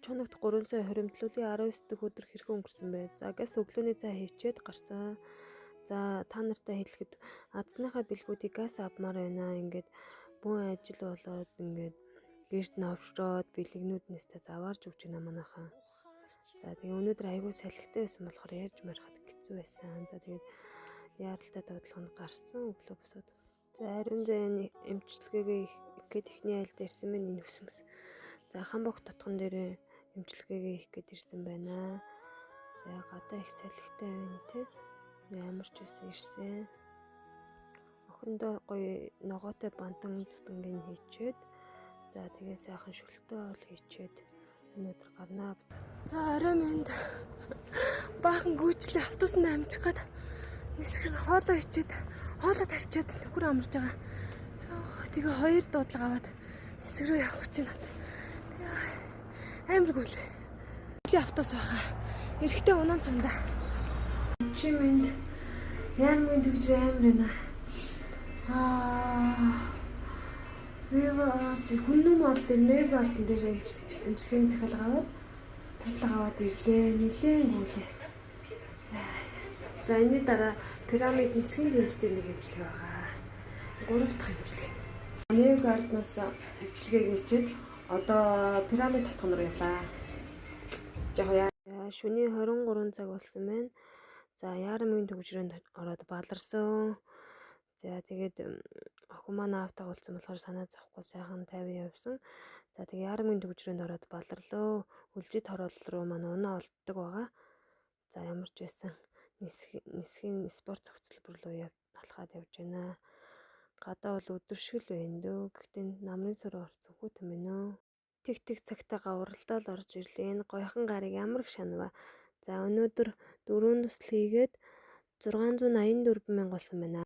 30 хоногт 3 сая хоримтлуулын 19 дэх өдөр хэрхэн өнгөрсөн бэ? За газ өглөөний цай хийчээд гарсан. За та нартай хэлэхэд азныхаа бэлгүүдийг газ авмаар байна. Ингээд бүүн ажил болоод ингээд гэрт новшроод бэлгнүүд нэстэ заваарж өгч байна манайхаа. За тэгээ өнөөдөр аягүй салхитай байсан болохоор ярьж марихад хэцүү байсан. За тэгээд яаралтай дуудлаганд гарсан өглөө босоод. За ариун заяаны эмчилгээгээ их гээд ихний айлд ирсэн мэн энэ хүсмэс. За хамбог тутган дээрээ эмчилгээгээ их гээд ирсэн байна. За гадаа их салхитай байна тий. Ямар ч үсэн ирсэн. Охиндоо гоё ногоотой бантан зүтэнгийн хийчээд за тэгээ сайхан шүлтөө ол хийчээд өнөөдөр гарнаа. За орой минь баахан гүйчлээ автобусанд амжих гээд нисгэр хоолоо ичээд хоолоо тавьчаад төхөр амарч байгаа. Тэгээ хоёр дуудлага аваад нисгэр рүү явах чинь над. Амар гүйл. Автобус байхаа. Эрэхтэй унаан цунда. Чи минь яамын төгж амар байна. Вивас хүннүм мал дээр нэр гарден дээр эмчилгээний захиалга аваад татлага аваад ирлээ. Нилээн гүйлээ. За энэний дараа пирамид нисхийн дэмжтэй нэг эмчилгээ байгаа. 3 дахь эмчилгээ. Нэр гарднаас эмчилгээ хийчихэд одоо пирамид татхан руу явлаа. Шөнийн 23 цаг болсон байна. За Яарамын төгжрөөнд ороод баларсан. За тэгээд охин маань аавтайгаа уулзсан болохоор санаа зовхгүй сайхан 50 явсан. За тэгээд Яарамын төгжрөөнд ороод баларлоо. Үлжид хороол руу маань унаа олддог байгаа. За ямар ч байсан нисхийн спорт зохицол руу алхаад явж байна. Гадаа бол өдөр шиг л байна дөө. Гэхдээ намрын сүр орсон хүү юм байна. Тэг цагтаа уралдаал орж ирлээ. Энэ гойхон гарыг ямар их шанава. За өнөөдөр 4 төсөл хийгээд 684 мянга болсон байна.